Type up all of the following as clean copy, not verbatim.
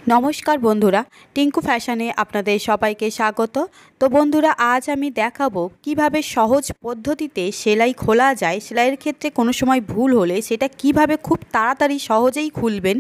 নমস্কার বন্ধুরা, টিঙ্কু ফ্যাশনে আপনাদের সবাইকে স্বাগত। তো বন্ধুরা, আজ আমি দেখাবো কিভাবে সহজ পদ্ধতিতে সেলাই খোলা যায়। সেলাইয়ের ক্ষেত্রে কোনো সময় ভুল হলে সেটা কিভাবে খুব তাড়াতাড়ি সহজেই খুলবেন,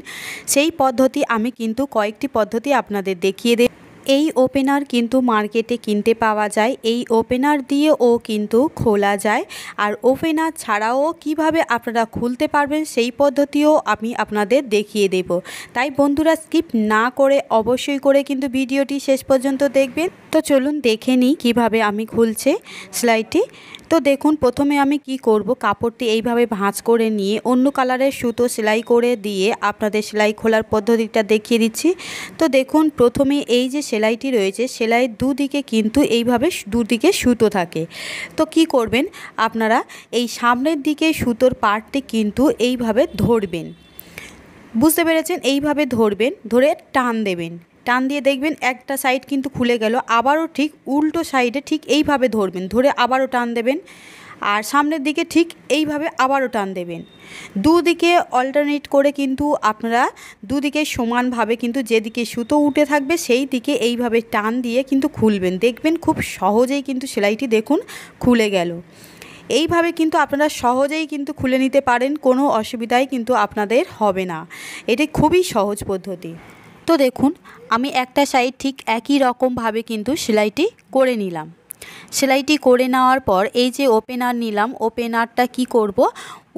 সেই পদ্ধতি আমি কিন্তু কয়েকটি পদ্ধতি আপনাদের দেখিয়ে দেব। এই ওপেনার কিন্তু মার্কেটে কিনতে পাওয়া যায়। এই ওপেনার দিয়েও কিন্তু খোলা যায়, আর ওপেনার ছাড়াও কিভাবে আপনারা খুলতে পারবেন সেই পদ্ধতিও আমি আপনাদের দেখিয়ে দেব। তাই বন্ধুরা, স্কিপ না করে অবশ্যই করে কিন্তু ভিডিওটি শেষ পর্যন্ত দেখবেন। তো চলুন দেখে নিই কীভাবে আমি খুলছে সেলাইটি। তো দেখুন, প্রথমে আমি কি করব, কাপড়টি এইভাবে ভাঁজ করে নিয়ে অন্য কালারের সুতো সেলাই করে দিয়ে আপনাদের সেলাই খোলার পদ্ধতিটা দেখিয়ে দিচ্ছি। তো দেখুন, প্রথমে এই যে সেলাইটি রয়েছে, সেলাইয়ের দুদিকে কিন্তু এইভাবে দুদিকে সুতো থাকে। তো কি করবেন আপনারা, এই সামনের দিকে সুতোর পার্টটি কিন্তু এইভাবে ধরবেন, বুঝতে পেরেছেন? এইভাবে ধরবেন, ধরে টান দেবেন। টান দিয়ে দেখবেন একটা সাইড কিন্তু খুলে গেল। আবারও ঠিক উল্টো সাইডে ঠিক এইভাবে ধরবেন, ধরে আবারও টান দেবেন, আর সামনের দিকে ঠিক এইভাবে আবারও টান দেবেন। দুদিকে অল্টারনেট করে কিন্তু আপনারা দুদিকে সমানভাবে কিন্তু যেদিকে সুতো উঠে থাকবে সেই দিকে এইভাবে টান দিয়ে কিন্তু খুলবেন। দেখবেন খুব সহজেই কিন্তু সেলাইটি দেখুন খুলে গেল। এইভাবে কিন্তু আপনারা সহজেই কিন্তু খুলে নিতে পারেন, কোনো অসুবিধাই কিন্তু আপনাদের হবে না। এটি খুবই সহজ পদ্ধতি। তো দেখুন, আমি একটা সাইড ঠিক একই রকমভাবে কিন্তু সেলাইটি করে নিলাম। সেলাইটি করে নেওয়ার পর এই যে ওপেনার নিলাম, ওপেনারটা কি করব,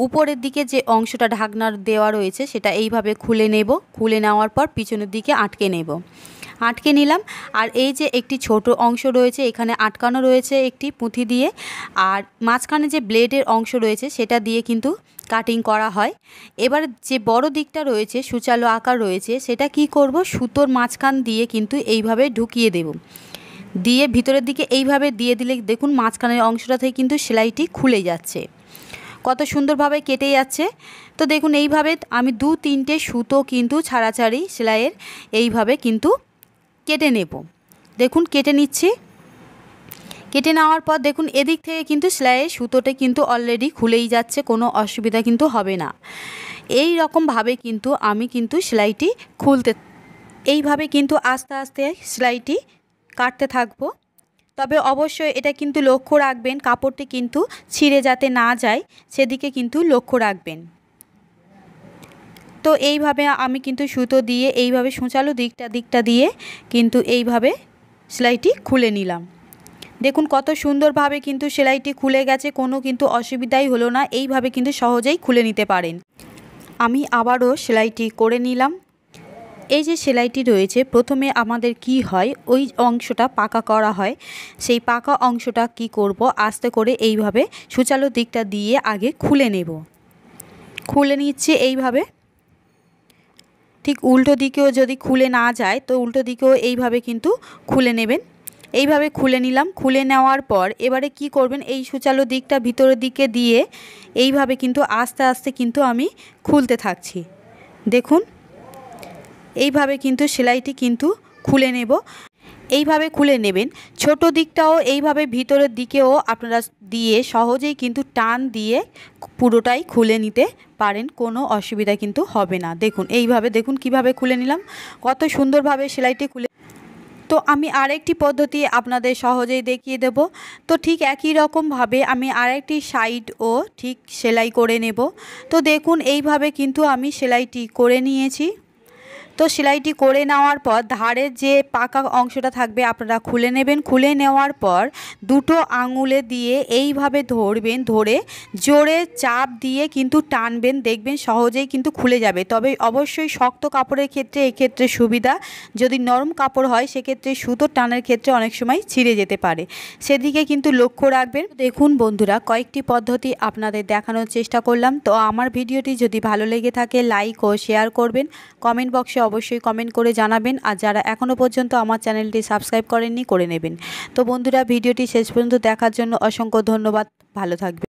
উপরের দিকে যে অংশটা ঢাকনার দেওয়া রয়েছে সেটা এইভাবে খুলে নেব। খুলে নেওয়ার পর পিছনের দিকে আটকে নেব। আটকে নিলাম। আর এই যে একটি ছোট অংশ রয়েছে, এখানে আটকানো রয়েছে একটি পুঁথি দিয়ে, আর মাঝখানে যে ব্লেডের অংশ রয়েছে সেটা দিয়ে কিন্তু কাটিং করা হয়। এবার যে বড় দিকটা রয়েছে, সূচালো আকার রয়েছে, সেটা কি করব, সুতোর মাঝখান দিয়ে কিন্তু এইভাবে ঢুকিয়ে দেব। দিয়ে ভিতরের দিকে এইভাবে দিয়ে দিলে দেখুন মাঝখানের অংশটা থেকে কিন্তু সেলাইটি খুলে যাচ্ছে, কত সুন্দরভাবে কেটে যাচ্ছে। তো দেখুন এইভাবে আমি 2-3টে সুতো কিন্তু ছাড়াছাড়ি সেলাইয়ের এইভাবে কিন্তু কেটে নেব। দেখুন কেটে নিচ্ছি। কেটে নেওয়ার পর দেখুন এদিক থেকে কিন্তু সেলাইয়ের সুতোটা কিন্তু অলরেডি খুলেই যাচ্ছে, কোনো অসুবিধা কিন্তু হবে না। এই রকমভাবে কিন্তু আমি কিন্তু সেলাইটি খুলতে, এইভাবে কিন্তু আস্তে আস্তে সেলাইটি কাটতে থাকবো। তবে অবশ্যই এটা কিন্তু লক্ষ্য রাখবেন, কাপড়টি কিন্তু ছিঁড়ে যাতে না যায় সেদিকে কিন্তু লক্ষ্য রাখবেন। তো এইভাবে আমি কিন্তু সুতো দিয়ে এইভাবে সূচালো দিকটা দিয়ে কিন্তু এইভাবে সেলাইটি খুলে নিলাম। দেখুন কত সুন্দরভাবে কিন্তু সেলাইটি খুলে গেছে, কোনো কিন্তু অসুবিধাই হলো না। এইভাবে কিন্তু সহজেই খুলে নিতে পারেন। আমি আবারও সেলাইটি করে নিলাম। এই যে সেলাইটি রয়েছে, প্রথমে আমাদের কি হয়, ওই অংশটা পাকা করা হয়। সেই পাকা অংশটা কি করব, আস্তে করে এইভাবে সূচালো দিকটা দিয়ে আগে খুলে নেব। খুলে নিচ্ছি এইভাবে। ঠিক উল্টো দিকেও যদি খুলে না যায় তো উল্টো দিকেও এইভাবে কিন্তু খুলে নেবেন। এইভাবে খুলে নিলাম। খুলে নেওয়ার পর এবারে কি করবেন, এই সূচালো দিকটা ভিতরের দিকে দিয়ে এইভাবে কিন্তু আস্তে আস্তে কিন্তু আমি খুলতে থাকছি। দেখুন এইভাবে কিন্তু সেলাইটি কিন্তু খুলে নেব। এইভাবে খুলে নেবেন। ছোট দিকটাও এইভাবে ভিতরের দিকেও আপনারা দিয়ে সহজেই কিন্তু টান দিয়ে পুরোটাই খুলে নিতে পারেন, কোনো অসুবিধা কিন্তু হবে না। দেখুন এইভাবে, দেখুন কিভাবে খুলে নিলাম, কত সুন্দরভাবে সেলাইটি খুলে। তো আমি আরেকটি পদ্ধতি আপনাদের সহজেই দেখিয়ে দেব। তো ঠিক একই রকমভাবে আমি আরেকটি সাইডও ঠিক সেলাই করে নেব। তো দেখুন এইভাবে কিন্তু আমি সেলাইটি করে নিয়েছি। তো সেলাইটি করে নেওয়ার পর ধারের যে পাকা অংশটা থাকবে আপনারা খুলে নেবেন। খুলে নেওয়ার পর দুটো আঙুলে দিয়ে এইভাবে ধরবেন, ধরে জোরে চাপ দিয়ে কিন্তু টানবেন। দেখবেন সহজেই কিন্তু খুলে যাবে। তবে অবশ্যই শক্ত কাপড়ের ক্ষেত্রে এক্ষেত্রে সুবিধা, যদি নরম কাপড় হয় সেক্ষেত্রে সুতো টানের ক্ষেত্রে অনেক সময় ছিঁড়ে যেতে পারে, সেদিকে কিন্তু লক্ষ্য রাখবেন। দেখুন বন্ধুরা, কয়েকটি পদ্ধতি আপনাদের দেখানোর চেষ্টা করলাম। তো আমার ভিডিওটি যদি ভালো লেগে থাকে লাইক ও শেয়ার করবেন, কমেন্ট বক্সে অবশ্যই কমেন্ট করে জানাবেন। আর যারা এখনও পর্যন্ত আমার চ্যানেলটি সাবস্ক্রাইব করেননি, করে নেবেন। তো বন্ধুরা, ভিডিওটি শেষ পর্যন্ত দেখার জন্য অসংখ্য ধন্যবাদ। ভালো থাকবেন।